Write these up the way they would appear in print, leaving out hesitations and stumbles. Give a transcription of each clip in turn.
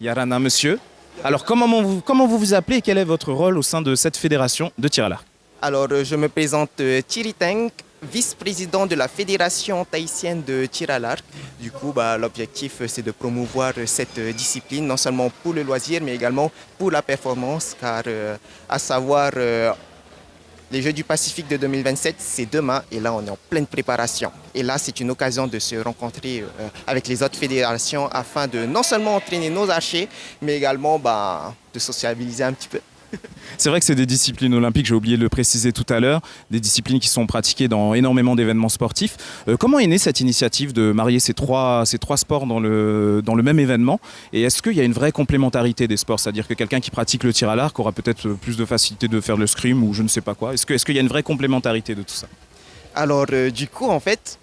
Yarana, monsieur. Alors, comment vous vous appelez et quel est votre rôle au sein de cette fédération de tir à l'arc? Alors, je me présente Thierry Teng, vice-président de la Fédération tahitienne de tir à l'arc. Du coup, l'objectif, c'est de promouvoir cette discipline, non seulement pour le loisir, mais également pour la performance, car à savoir, les Jeux du Pacifique de 2027, c'est demain, et là, on est en pleine préparation. Et là, c'est une occasion de se rencontrer avec les autres fédérations afin de non seulement entraîner nos archers, mais également de sociabiliser un petit peu. C'est vrai que c'est des disciplines olympiques, j'ai oublié de le préciser tout à l'heure, des disciplines qui sont pratiquées dans énormément d'événements sportifs. Comment est née cette initiative de marier ces trois sports dans le même événement? Et est-ce qu'il y a une vraie complémentarité des sports? C'est-à-dire que quelqu'un qui pratique le tir à l'arc aura peut-être plus de facilité de faire le scrim ou je ne sais pas quoi. Est-ce qu'il y a une vraie complémentarité de tout ça? Alors, du coup, en fait,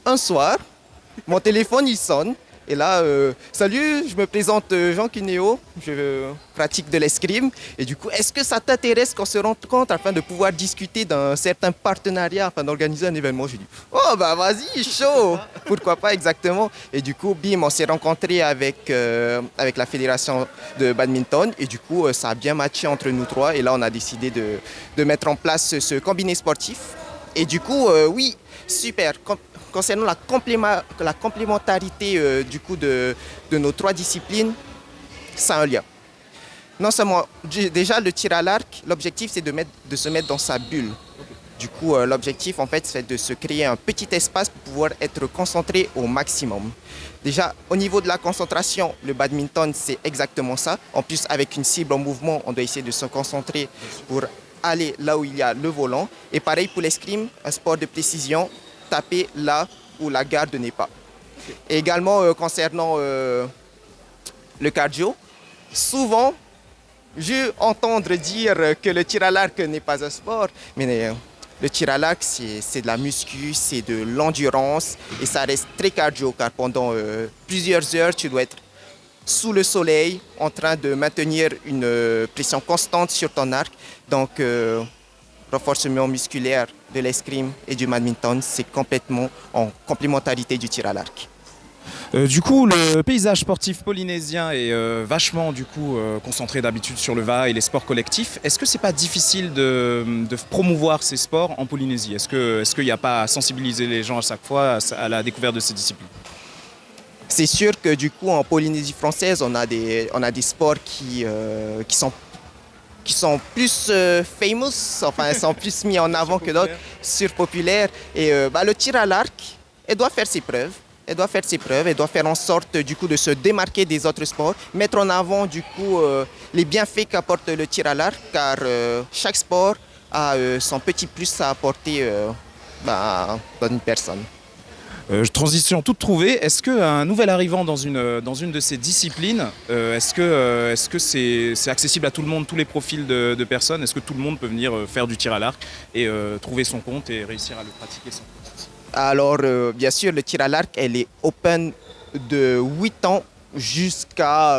un soir, mon téléphone, il sonne. Et là, salut, je me présente Jean Cuneo, je pratique de l'escrime. Et du coup, est-ce que ça t'intéresse qu'on se rencontre afin de pouvoir discuter d'un certain partenariat, afin d'organiser un événement? Je dis, oh vas-y, chaud, pourquoi pas exactement. Et du coup, bim, on s'est rencontrés avec la fédération de badminton. Et du coup, ça a bien matché entre nous trois. Et là, on a décidé de mettre en place ce combiné sportif. Et du coup, oui, super. Concernant la complémentarité du coup de nos trois disciplines, c'est un lien. Non seulement, déjà le tir à l'arc, l'objectif c'est de se mettre dans sa bulle. Du coup, l'objectif en fait c'est de se créer un petit espace pour pouvoir être concentré au maximum. Déjà, au niveau de la concentration, le badminton c'est exactement ça. En plus, avec une cible en mouvement, on doit essayer de se concentrer pour aller là où il y a le volant. Et pareil pour l'escrime, un sport de précision, taper là où la garde n'est pas. Et également concernant le cardio, souvent je entendre dire que le tir à l'arc n'est pas un sport, mais le tir à l'arc c'est de la muscu, c'est de l'endurance et ça reste très cardio car pendant plusieurs heures tu dois être sous le soleil en train de maintenir une pression constante sur ton arc. Donc renforcement musculaire de l'escrime et du badminton, c'est complètement en complémentarité du tir à l'arc. Du coup, le paysage sportif polynésien est vachement concentré d'habitude sur le VA et les sports collectifs. Est-ce que c'est pas difficile de promouvoir ces sports en Polynésie? Est-ce qu'il n'y a pas à sensibiliser les gens à chaque fois à la découverte de ces disciplines? C'est sûr que du coup, en Polynésie française, on a des sports qui sont plus famous, enfin sont plus mis en avant que d'autres, surpopulaires. Et le tir à l'arc, elle doit faire ses preuves. Elle doit faire en sorte du coup de se démarquer des autres sports, mettre en avant du coup les bienfaits qu'apporte le tir à l'arc, car chaque sport a son petit plus à apporter dans une personne. Transition toute trouvée, est-ce qu'un nouvel arrivant dans une de ces disciplines, est-ce que c'est accessible à tout le monde, tous les profils de personnes? Est-ce que tout le monde peut venir faire du tir à l'arc et trouver son compte et réussir à le pratiquer sans compte? Alors, bien sûr, le tir à l'arc, elle est open de 8 ans jusqu'à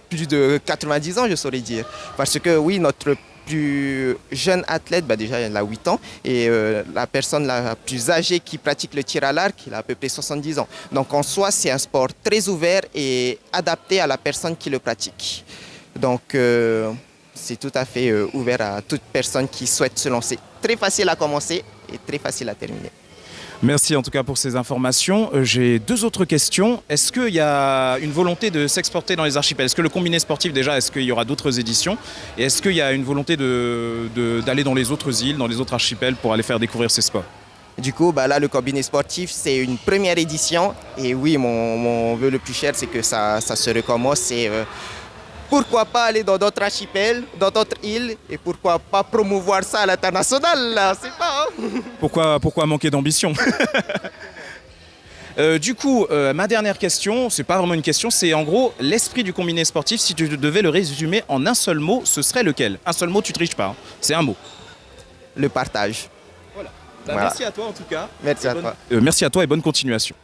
plus de 90 ans, je saurais dire. Parce que oui, notre plus jeune athlète, déjà elle a 8 ans, et la personne la plus âgée qui pratique le tir à l'arc, il a à peu près 70 ans. Donc en soi, c'est un sport très ouvert et adapté à la personne qui le pratique. Donc c'est tout à fait ouvert à toute personne qui souhaite se lancer. Très facile à commencer et très facile à terminer. Merci en tout cas pour ces informations. J'ai deux autres questions. Est-ce qu'il y a une volonté de s'exporter dans les archipels? Est-ce que le combiné sportif déjà, est-ce qu'il y aura d'autres éditions? Et est-ce qu'il y a une volonté d'aller dans les autres îles, dans les autres archipels pour aller faire découvrir ces sports? Du coup, là, le combiné sportif, c'est une première édition. Et oui, mon vœu le plus cher, c'est que ça se recommence. Et pourquoi pas aller dans d'autres archipels, dans d'autres îles, et pourquoi pas promouvoir ça à l'international, c'est pas. Pourquoi manquer d'ambition? Ma dernière question, c'est pas vraiment une question, c'est en gros l'esprit du combiné sportif. Si tu devais le résumer en un seul mot, ce serait lequel? Un seul mot, tu triches pas, hein. C'est un mot. Le partage. Voilà. Voilà. Merci à toi en tout cas. Merci à toi. Merci à toi et bonne continuation.